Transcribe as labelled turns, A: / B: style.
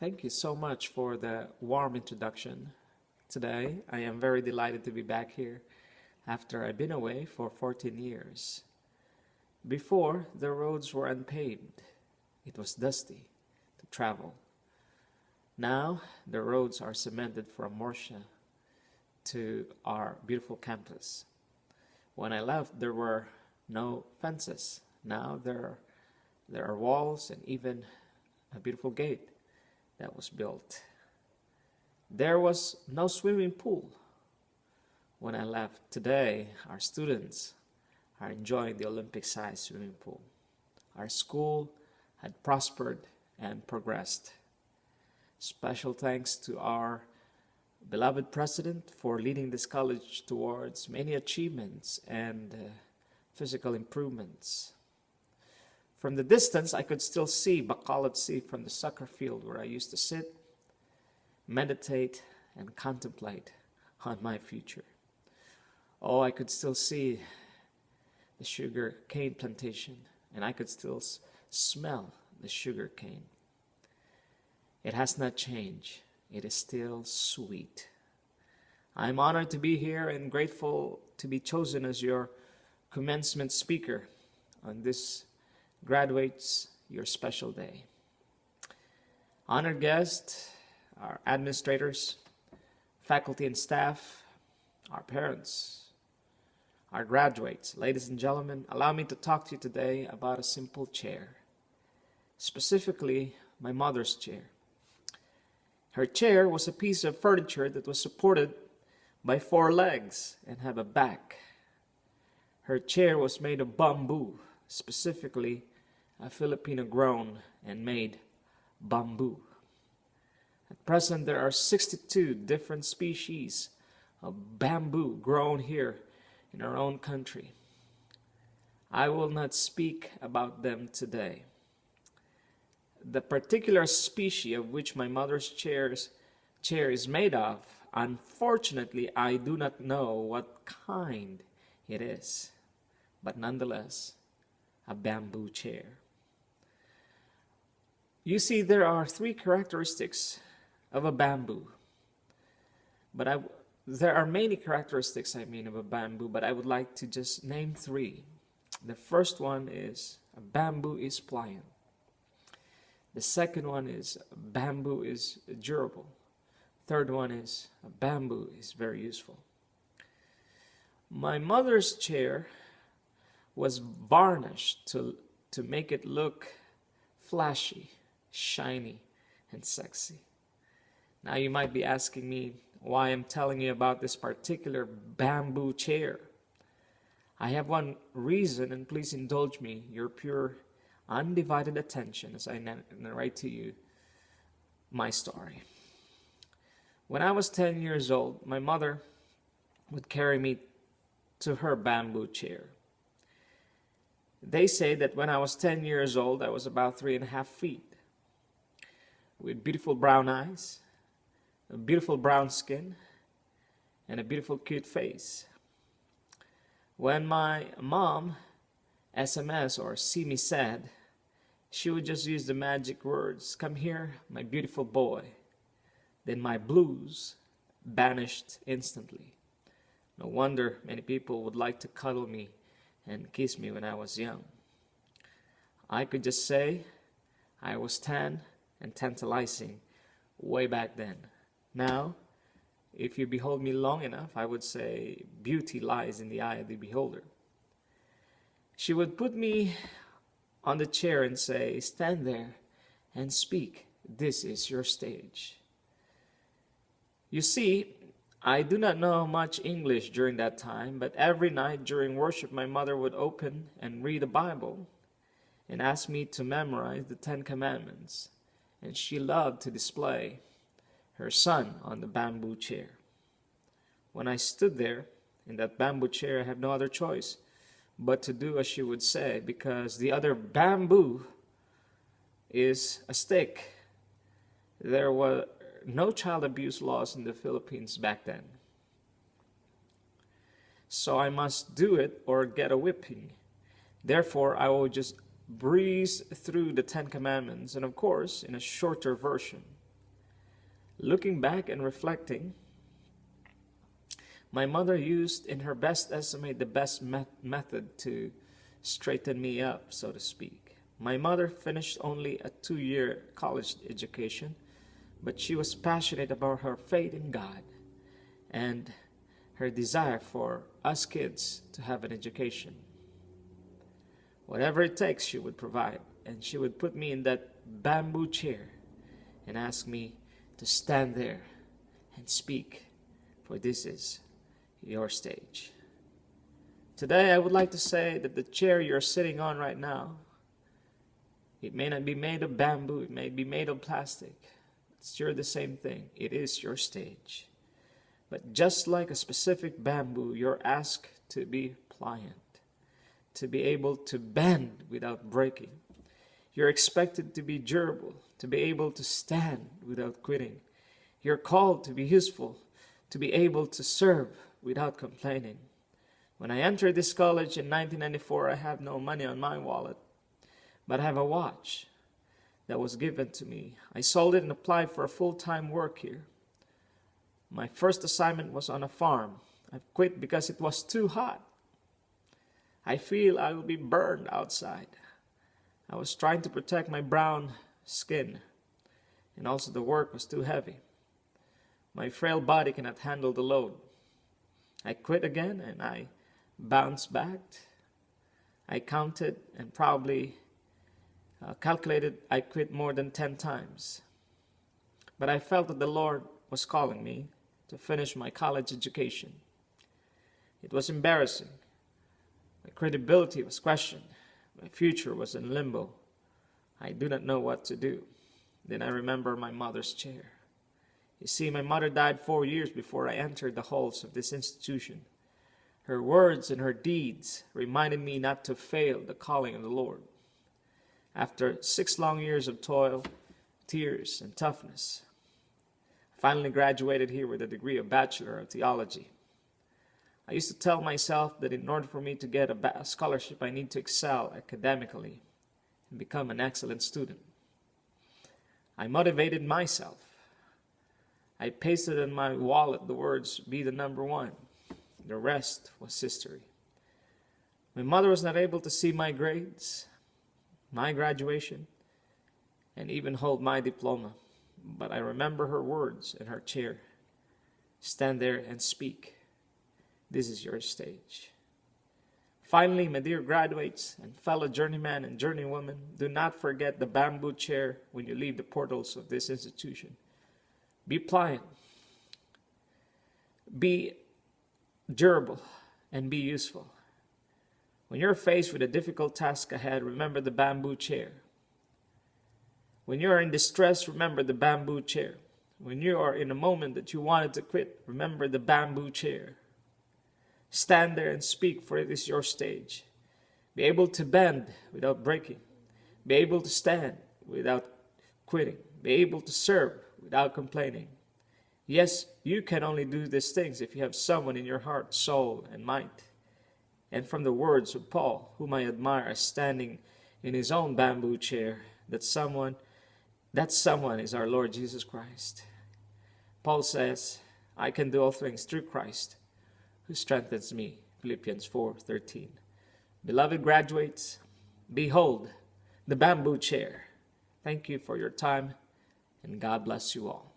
A: Thank you so much for the warm introduction. Today, I am very delighted to be back here after I've been away for 14 years. Before, the roads were unpaved. It was dusty to travel. Now, the roads are cemented from Morsha to our beautiful campus. When I left, there were no fences. Now there are walls and even a beautiful gate that was built. There was no swimming pool when I left. Today, our students are enjoying the Olympic-sized swimming pool. Our school had prospered and progressed. Special thanks to our beloved president for leading this college towards many achievements and physical improvements. From the distance, I could still see Bacolod Sea from the soccer field where I used to sit, meditate, and contemplate on my future. Oh, I could still see the sugar cane plantation, and I could still smell the sugar cane. It has not changed. It is still sweet. I'm honored to be here and grateful to be chosen as your commencement speaker on this graduates your special day. Honored guests, our administrators, faculty and staff, our parents, our graduates, ladies and gentlemen, allow me to talk to you today about a simple chair, specifically my mother's chair. Her chair was a piece of furniture that was supported by 4 legs and have a back. Her chair was made of bamboo, specifically a Filipino grown and made bamboo. At present, there are 62 different species of bamboo grown here in our own country. I will not speak about them today. The particular species of which my mother's chair is made of, unfortunately, I do not know what kind it is, but nonetheless, a bamboo chair. You see, there are 3 characteristics of a bamboo, there are many characteristics, of a bamboo, but I would like to just name 3. The first one is a bamboo is pliant. The second one is bamboo is durable. Third one is bamboo is very useful. My mother's chair was varnished to make it look flashy, shiny, and sexy. Now you might be asking me why I'm telling you about this particular bamboo chair. I have one reason, and please indulge me, your pure undivided attention as I narrate to you my story. When I was 10 years old, my mother would carry me to her bamboo chair. They say that when I was 10 years old, I was about 3.5 feet, with beautiful brown eyes, a beautiful brown skin, and a beautiful cute face. When my mom SMS or see me sad, she would just use the magic words, "Come here, my beautiful boy." Then my blues vanished instantly. No wonder many people would like to cuddle me and kiss me when I was young. I could just say I was tan and tantalizing way back then. Now, if you behold me long enough, I would say beauty lies in the eye of the beholder. She would put me on the chair and say, "Stand there and speak. This is your stage." You see, I do not know much English during that time, but every night during worship, my mother would open and read the Bible and ask me to memorize the 10 Commandments. And she loved to display her son on the bamboo chair. When I stood there in that bamboo chair, I had no other choice but to do as she would say, because the other bamboo is a stick. There were no child abuse laws in the Philippines back then. So I must do it or get a whipping. Therefore, I will just breeze through the 10 Commandments, and of course, in a shorter version. Looking back and reflecting, my mother used, in her best estimate, the best method to straighten me up, so to speak. My mother finished only a 2-year college education, but she was passionate about her faith in God and her desire for us kids to have an education. Whatever it takes, she would provide, and she would put me in that bamboo chair and ask me to stand there and speak, for this is your stage. Today, I would like to say that the chair you're sitting on right now, it may not be made of bamboo, it may be made of plastic. It's sure the same thing. It is your stage. But just like a specific bamboo, you're asked to be pliant, to be able to bend without breaking. You're expected to be durable, to be able to stand without quitting. You're called to be useful, to be able to serve without complaining. When I entered this college in 1994, I have no money on my wallet, but I have a watch that was given to me. I sold it and applied for a full-time work here. My first assignment was on a farm. I quit because it was too hot. I feel I will be burned outside. I was trying to protect my brown skin, and also the work was too heavy. My frail body cannot handle the load. I quit again and I bounced back. I counted and probably calculated I quit more than 10 times. But I felt that the Lord was calling me to finish my college education. It was embarrassing. My credibility was questioned. My future was in limbo. I do not know what to do. Then I remember my mother's chair. You see, my mother died 4 years before I entered the halls of this institution. Her words and her deeds reminded me not to fail the calling of the Lord. After 6 long years of toil, tears, and toughness, I finally graduated here with a degree of Bachelor of Theology. I used to tell myself that in order for me to get a scholarship, I need to excel academically and become an excellent student. I motivated myself. I pasted in my wallet the words, "Be the number one." The rest was history. My mother was not able to see my grades, my graduation, and even hold my diploma. But I remember her words in her chair. Stand there and speak. This is your stage. Finally, my dear graduates and fellow journeyman and journeywoman, do not forget the bamboo chair when you leave the portals of this institution. Be pliant, be durable, and be useful. When you're faced with a difficult task ahead, remember the bamboo chair. When you're in distress, remember the bamboo chair. When you are in a moment that you wanted to quit, remember the bamboo chair. Stand there and speak, for it is your stage. Be able to bend without breaking. Be able to stand without quitting. Be able to serve without complaining. Yes, you can only do these things if you have someone in your heart, soul, and might. And from the words of Paul, whom I admire as standing in his own bamboo chair, that someone is our Lord Jesus Christ. Paul says, I can do all things through Christ, who strengthens me. Philippians 4:13. Beloved graduates, behold the bamboo chair. Thank you for your time, and God bless you all.